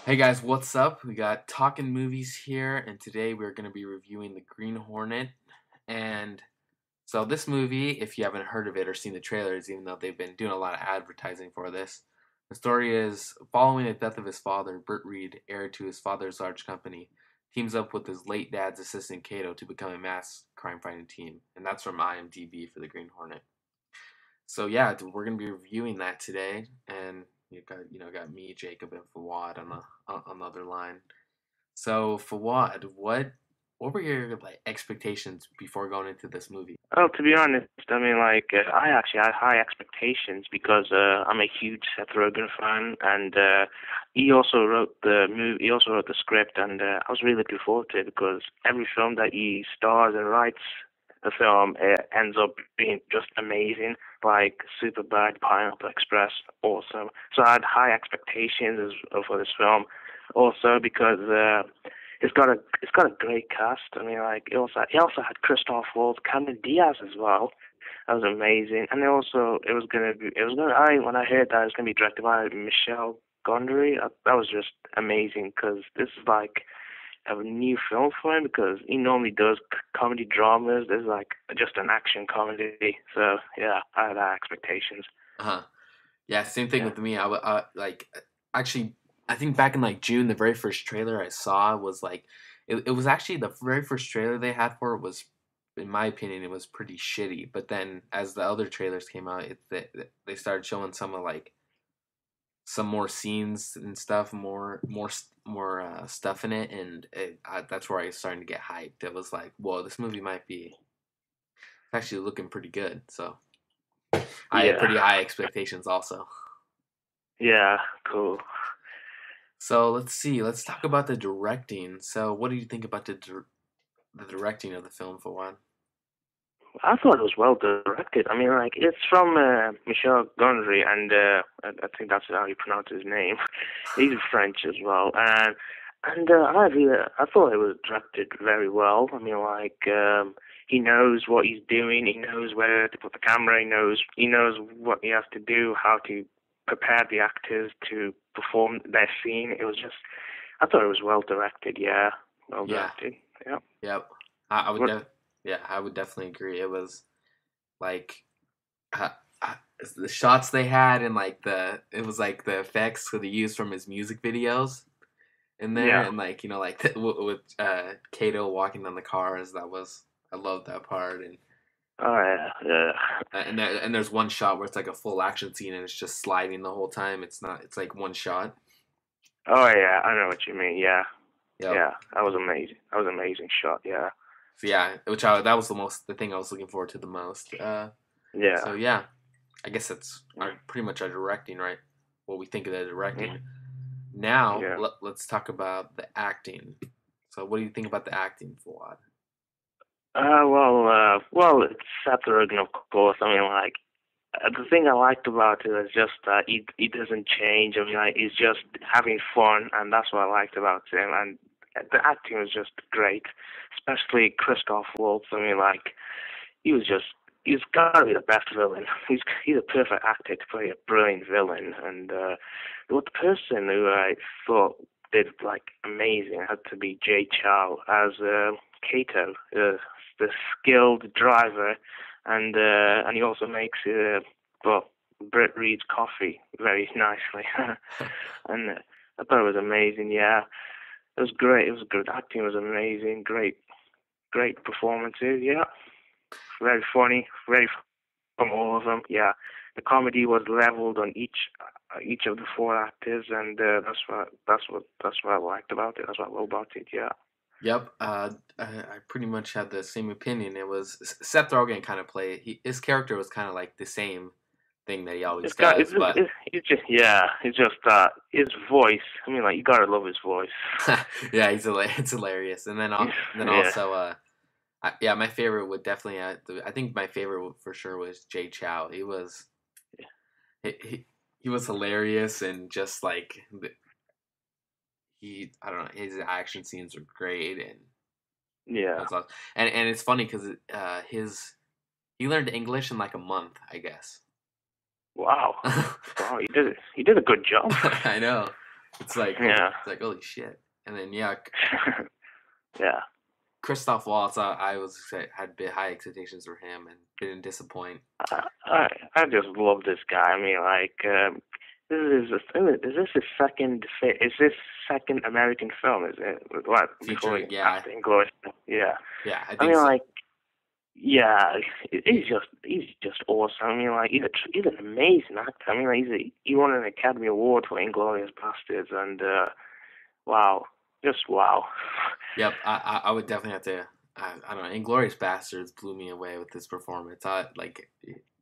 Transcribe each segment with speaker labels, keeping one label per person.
Speaker 1: Hey guys, what's up? We got Talking Movies here, and today we're going to be reviewing The Green Hornet. And so, this movie, if you haven't heard of it or seen the trailers, even though they've been doing a lot of advertising for this, the story is following the death of his father, Britt Reid, heir to his father's large company, teams up with his late dad's assistant, Kato, to become a mass crime fighting team. And that's from IMDb for The Green Hornet. So yeah, we're gonna be reviewing that today, and got me, Jacob, and Fawad on the other line. So Fawad, what were your expectations before going into this movie?
Speaker 2: Well, to be honest, I actually had high expectations because I'm a huge Seth Rogen fan, and he also wrote the movie. He also wrote the script, and I was really looking forward to it because every film that he stars and writes, the film ends up being just amazing. Like Superbad, Pineapple Express, awesome. So I had high expectations for this film, also because. It's got a great cast. He also had Christoph Waltz, Cameron Diaz as well. That was amazing. And when I heard that it was gonna be directed by Micheal Gondry, that was just amazing because this is like a new film for him because he normally does comedy dramas. There's like just an action comedy. So yeah, I had high expectations.
Speaker 1: Uh-huh. Yeah, same thing
Speaker 2: Yeah.
Speaker 1: with me. Actually, I think back in June, the very first trailer I saw was it was actually the very first trailer they had for it was, in my opinion, it was pretty shitty. But then as the other trailers came out, they started showing some more scenes and stuff, more stuff in it, and that's where I was starting to get hyped. It was like, whoa, this movie might be actually looking pretty good. So I had
Speaker 2: Yeah.
Speaker 1: pretty high expectations also.
Speaker 2: Yeah. Cool.
Speaker 1: So let's see. Let's talk about the directing. So what do you think about the directing of the film for one?
Speaker 2: I thought it was well directed. I mean, like it's from Michel Gondry, and I think that's how you pronounce his name. He's French as well, I thought it was directed very well. I mean, he knows what he's doing. He knows where to put the camera. He knows what he has to do, how to prepare the actors to perform their scene. I thought it was well directed. Yeah, well
Speaker 1: Yeah.
Speaker 2: directed. Yeah.
Speaker 1: Yep. I would
Speaker 2: What?
Speaker 1: yeah, I would definitely agree. It was like uh, uh, the shots they had and it was like the effects that he used from his music videos in there,
Speaker 2: Yeah.
Speaker 1: and with Kato walking down the cars. I love that part. And
Speaker 2: Oh yeah. Yeah.
Speaker 1: there's one shot where it's like a full action scene and it's just sliding the whole time. It's not. It's like one shot.
Speaker 2: Oh yeah, I know what you mean. Yeah,
Speaker 1: Yep.
Speaker 2: yeah, that was amazing. That was an amazing shot. Yeah,
Speaker 1: So yeah, that was the thing I was looking forward to the most.
Speaker 2: yeah,
Speaker 1: So yeah, I guess that's pretty much our directing, right? What we think of the directing. Now
Speaker 2: yeah.
Speaker 1: let's talk about the acting. So what do you think about the acting, Fuad?
Speaker 2: Well, it's Seth Rogen, of course. I mean, like the thing I liked about it is just that he doesn't change. I mean, like he's just having fun, and that's what I liked about him. And the acting was just great, especially Christoph Waltz. I mean, like he's got to be the best villain. He's a perfect actor to play a brilliant villain. And the person who I thought did like amazing had to be Chou as Kato, the skilled driver, and he also makes well Britt Reid's coffee very nicely. And I thought it was amazing. Yeah, it was great. It was good. Acting was amazing. Great performances. Yeah, very funny, from all of them. Yeah, the comedy was leveled on each of the four actors, and that's what I liked about it. That's what I love about it. Yeah.
Speaker 1: Yep, I pretty much had the same opinion. It was Seth Rogen kind of his character was kind of like the same thing that he always does, but
Speaker 2: It's just his voice. I mean, like you gotta love his voice.
Speaker 1: yeah, it's hilarious. And then
Speaker 2: Yeah.
Speaker 1: also, yeah, my favorite would definitely, I think my favorite for sure was Jay Chow. He was hilarious, and just I don't know, his action scenes were great, and
Speaker 2: Yeah.
Speaker 1: that's awesome. And it's funny because he learned English in like a month, I guess.
Speaker 2: Wow. Wow. He did it. He did a good job.
Speaker 1: I know. It's like
Speaker 2: Yeah.
Speaker 1: it's like holy shit. And then yeah,
Speaker 2: Yeah.
Speaker 1: Christoph Waltz. Had bit high expectations for him and didn't disappoint.
Speaker 2: I just love this guy. I mean, like, is this his second? Is this second American film? Is it what before
Speaker 1: Featuring,
Speaker 2: he
Speaker 1: yeah.
Speaker 2: acting Glorious? Yeah.
Speaker 1: Yeah, I
Speaker 2: I
Speaker 1: think
Speaker 2: mean,
Speaker 1: so.
Speaker 2: like, yeah, he's just awesome. I mean, like, he's an amazing actor. I mean, like, he won an Academy Award for Inglourious Basterds, and wow, just wow.
Speaker 1: Yep, I would definitely have to. I don't know. Inglourious Basterds blew me away with his performance.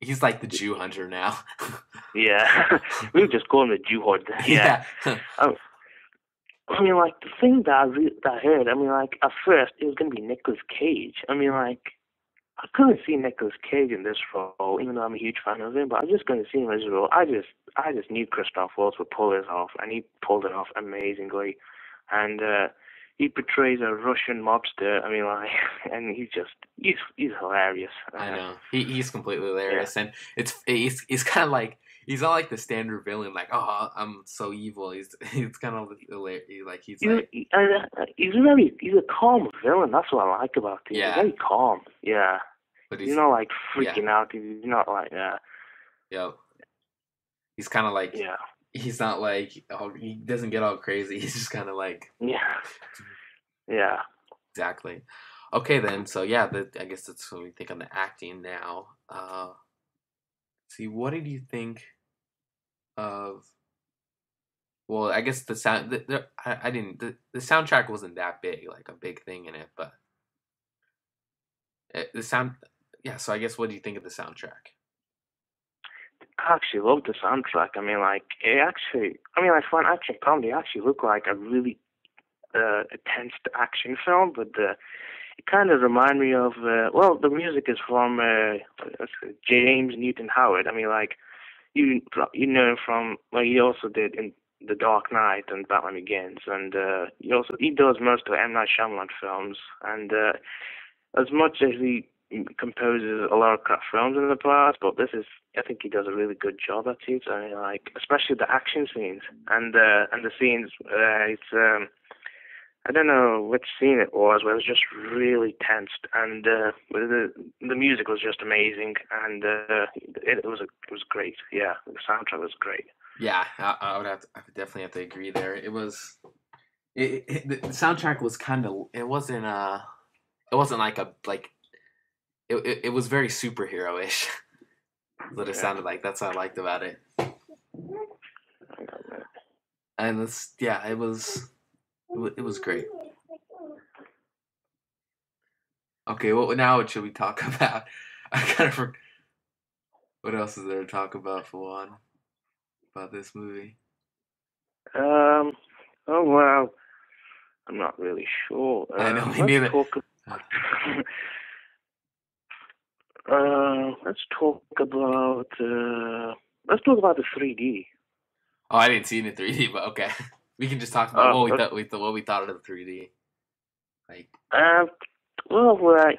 Speaker 1: He's like the Jew hunter now.
Speaker 2: Yeah, we would just call him the Jew Horde. Yeah. Um, I mean, like, the thing that I heard, I mean, like, at first, it was going to be Nicolas Cage. I mean, like, I couldn't see Nicolas Cage in this role, even though I'm a huge fan of him, but I was just going to see him in this role. I just knew Christoph Waltz would pull this off, and he pulled it off amazingly. And he portrays a Russian mobster, I mean, like, and he's hilarious.
Speaker 1: I know he's completely hilarious,
Speaker 2: Yeah.
Speaker 1: and he's kind of like he's not like the standard villain, like oh I'm so evil. He's kind of like he's like
Speaker 2: He's a calm villain. That's what I like about him.
Speaker 1: yeah,
Speaker 2: He's very calm. Yeah.
Speaker 1: but
Speaker 2: He's not like freaking out. He's not like
Speaker 1: Yep. He's kind of like
Speaker 2: yeah.
Speaker 1: he's not like he doesn't get all crazy. He's just kind of like
Speaker 2: Yeah. Yeah.
Speaker 1: exactly. Okay then, so yeah, I guess that's what we think on the acting now. See, what did you think of? Well, I guess the sound. I didn't. The soundtrack wasn't that big, like a big thing in it, but the sound. Yeah, so I guess what do you think of the soundtrack?
Speaker 2: I actually love the soundtrack. I mean, like, for an action comedy, it actually looked like a really intense action film, but it kind of reminded me of, the music is from James Newton Howard. I mean, like, you know him from, well, he also did in The Dark Knight and Batman Begins, and he does most of M. Night Shyamalan films, and as much as he composes a lot of crap films in the past, but I think he does a really good job at it. I mean, like, especially the action scenes and the scenes. I don't know which scene it was, but it was just really tensed, and the music was just amazing, and it was great. Yeah, the soundtrack was great.
Speaker 1: Yeah, I would definitely have to agree there. It was, the soundtrack was kind of, it wasn't like it was very superhero-ish. What it sounded like. That's what I liked about it. And it was great. Okay, what should we talk about? I kind of what else is there to talk about, Fuwad? About this movie?
Speaker 2: Oh well, I'm not really sure.
Speaker 1: I know me neither.
Speaker 2: Let's talk about the 3D.
Speaker 1: Oh, I didn't see it in 3D, but okay. We can just talk about what we thought of the 3D. Like,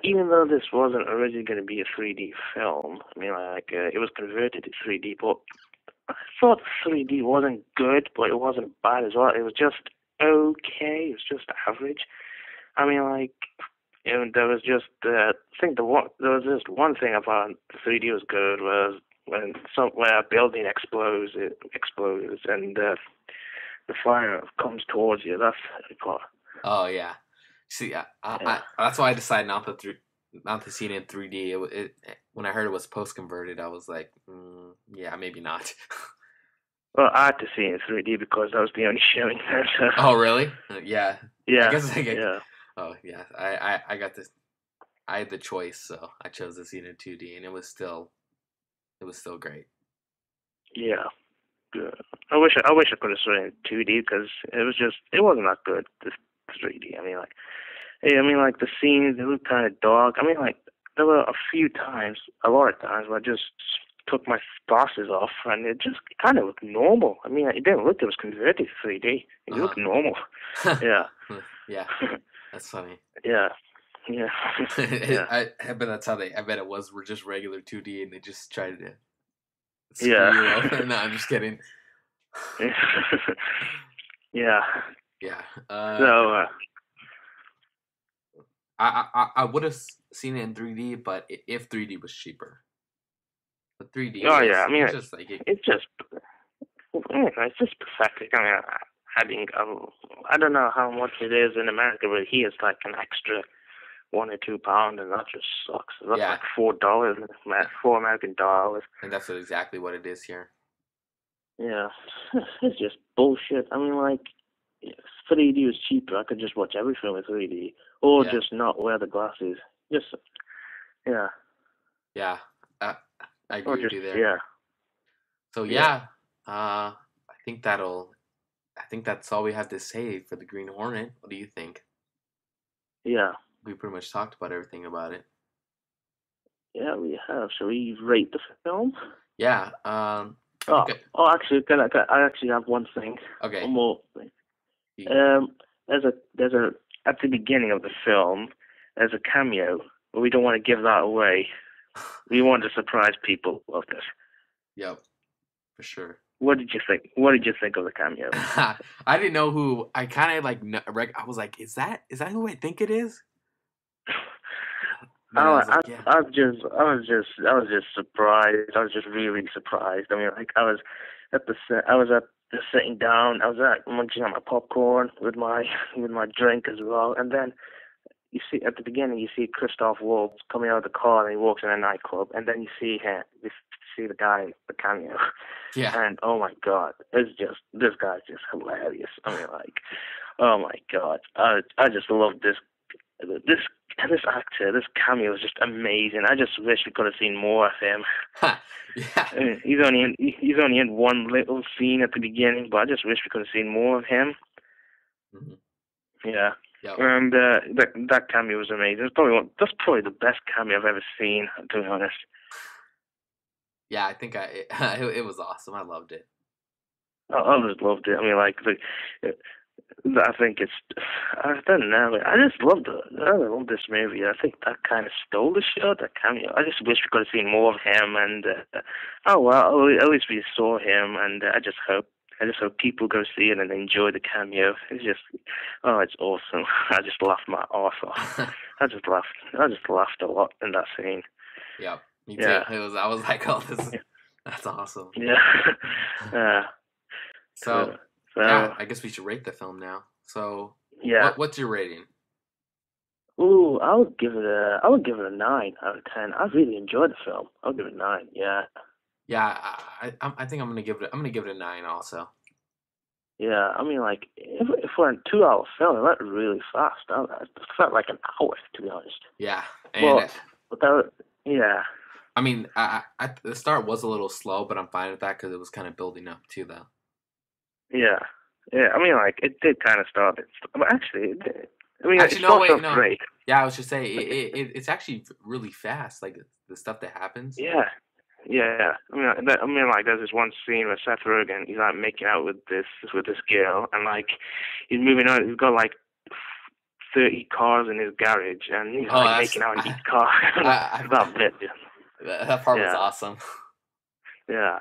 Speaker 2: even though this wasn't originally going to be a 3D film, I mean, like, it was converted to 3D, but I thought 3D wasn't good, but it wasn't bad as well. It was just okay. It was just average. I mean, like, there was just there was just one thing about the 3D was good was when a building explodes, and the fire comes towards you. That's the part.
Speaker 1: Oh yeah. See, I that's why I decided not to see it in 3D. When I heard it was post converted, I was like, yeah, maybe not.
Speaker 2: Well, I had to see it in 3D because that was the only showing there. So.
Speaker 1: Oh really? Yeah.
Speaker 2: Yeah.
Speaker 1: I guess
Speaker 2: yeah.
Speaker 1: Oh yeah. I got this. I had the choice, so I chose to see it in 2D, and it was still great.
Speaker 2: Yeah. Good. I wish I could have seen it in 2D because it wasn't that good. This 3D. I mean, like the scenes, they look kind of dark. I mean, like there were a lot of times where I just took my glasses off and it just kind of looked normal. I mean, it didn't look it was converted to 3D. It looked normal. Yeah.
Speaker 1: Yeah. That's funny.
Speaker 2: Yeah. Yeah. Yeah.
Speaker 1: I bet that's how I bet it was. We're just regular 2D, and they just tried to
Speaker 2: screw
Speaker 1: you over. No, I'm just kidding.
Speaker 2: Yeah.
Speaker 1: Yeah.
Speaker 2: So,
Speaker 1: I would have seen it in 3D, but if 3D was cheaper. But 3D
Speaker 2: oh yeah,
Speaker 1: was
Speaker 2: I mean,
Speaker 1: it's just like
Speaker 2: it's just, it's just pathetic. I mean, I don't know how much it is in America, but here it's like an extra £1 or £2, and that just sucks. That's
Speaker 1: yeah,
Speaker 2: like $4, $4 American.
Speaker 1: and that's exactly what it is here.
Speaker 2: Yeah, it's just bullshit. I mean, like, if 3D was cheaper, I could just watch every film in 3D, or
Speaker 1: Yeah,
Speaker 2: just not wear the glasses. Just, yeah,
Speaker 1: yeah, I
Speaker 2: or
Speaker 1: agree with
Speaker 2: just,
Speaker 1: you there.
Speaker 2: yeah,
Speaker 1: So
Speaker 2: yeah,
Speaker 1: yeah, I think that'll. I think that's all we have to say for the Green Hornet. What do you think?
Speaker 2: yeah,
Speaker 1: We pretty much talked about everything about it.
Speaker 2: yeah. We have. Shall we rate the film?
Speaker 1: Yeah.
Speaker 2: Oh,
Speaker 1: Okay.
Speaker 2: actually, I actually have one thing,
Speaker 1: Okay.
Speaker 2: one more thing.
Speaker 1: You-
Speaker 2: There's a at the beginning of the film, there's a cameo, but we don't want to give that away. We want to surprise people of this.
Speaker 1: Yep, for sure.
Speaker 2: What did you think? What did you think of the cameo?
Speaker 1: I didn't know who. I kind of like. I was like, is that who I think it is? But I was like, yeah.
Speaker 2: I was just surprised. I was just really surprised. I mean, like I was at the sitting down. I was munching on my popcorn with my drink as well. And then you see at the beginning, you see Christoph Waltz coming out of the car, and he walks in a nightclub. And then you see the guy, the cameo,
Speaker 1: Yeah.
Speaker 2: and oh my god, this guy's just hilarious. I mean, like, oh my god, I just love this this actor, this cameo is just amazing. I just wish we could have seen more of him.
Speaker 1: Yeah.
Speaker 2: I mean, he's only in one little scene at the beginning, but I just wish we could have seen more of him.
Speaker 1: Mm-hmm.
Speaker 2: Yeah,
Speaker 1: Yep.
Speaker 2: and that cameo was amazing. That's probably the best cameo I've ever seen, to be honest.
Speaker 1: Yeah, I think it was awesome. I loved it.
Speaker 2: I just loved it. I mean, like I think it's, I don't know. I just I love this movie. I think that kind of stole the show, that cameo. I just wish we could have seen more of him. And oh well, at least we saw him. And I just hope people go see it and enjoy the cameo. It's just, oh, it's awesome. I just laughed my arse off. I just laughed a lot in that scene.
Speaker 1: Yep, me too.
Speaker 2: Yeah.
Speaker 1: I was like, oh, that's awesome.
Speaker 2: Yeah. Yeah.
Speaker 1: So yeah, I guess we should rate the film now. So
Speaker 2: yeah.
Speaker 1: what's your rating?
Speaker 2: Ooh, I would give it a 9 out of 10. I really enjoyed the film. I'll give it a 9. Yeah.
Speaker 1: Yeah, I think I'm gonna give it a 9 also.
Speaker 2: Yeah, I mean, like, if we're in 2 hour film, it went really fast. It felt like an hour, to be honest.
Speaker 1: Yeah, and
Speaker 2: yeah.
Speaker 1: I mean, the start was a little slow, but I'm fine with that because it was kind of building up too, though.
Speaker 2: Yeah, yeah. I mean, like, it did kind of start. But actually, it did. I mean,
Speaker 1: Actually, no.
Speaker 2: great.
Speaker 1: Yeah, I was just saying it's actually really fast, like the stuff that happens.
Speaker 2: Yeah, yeah. I mean, like, there's this one scene where Seth Rogen, he's like making out with this girl, and like he's moving on. He's got like 30 cars in his garage, and he's like making out in each car. That bit.
Speaker 1: That part was awesome.
Speaker 2: Yeah.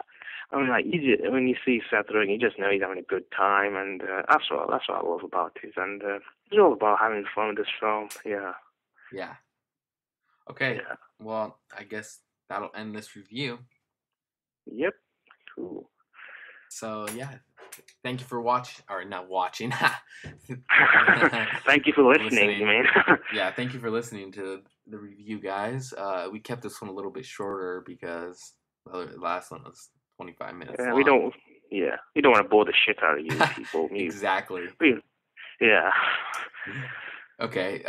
Speaker 2: I mean, like, when you see Seth Rogen, you just know he's having a good time, and that's what I love about it. And it's all about having fun with this film. Yeah.
Speaker 1: Yeah. Okay.
Speaker 2: Yeah.
Speaker 1: Well, I guess that'll end this review.
Speaker 2: Yep. Cool.
Speaker 1: So yeah, thank you for watching, or not watching.
Speaker 2: Thank you for listening. You mean?
Speaker 1: Yeah, thank you for listening to the review, guys. We kept this one a little bit shorter because the last one was 25 minutes long.
Speaker 2: We don't want to bore the shit out of you people.
Speaker 1: Exactly.
Speaker 2: Yeah.
Speaker 1: Okay.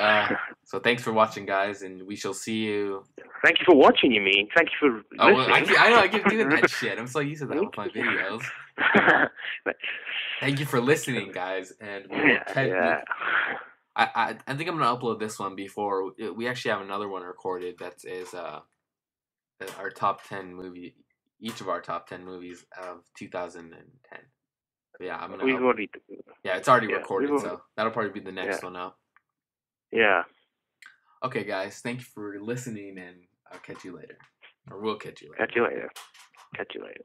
Speaker 1: So thanks for watching, guys, and we shall see you.
Speaker 2: Thank you for watching. You mean? Thank you for listening.
Speaker 1: I know. I keep doing that shit. I'm so used to that with my videos. Thank you for listening, guys, and I think I'm gonna upload this one before we actually have another one recorded that is our top 10 movie. Each of our top 10 movies of 2010. So yeah, I'm gonna. Yeah, it's already recorded, so that'll probably be the next one up.
Speaker 2: Yeah.
Speaker 1: Okay, guys, thank you for listening, and I'll catch you later, or we'll catch you later.
Speaker 2: Catch you later.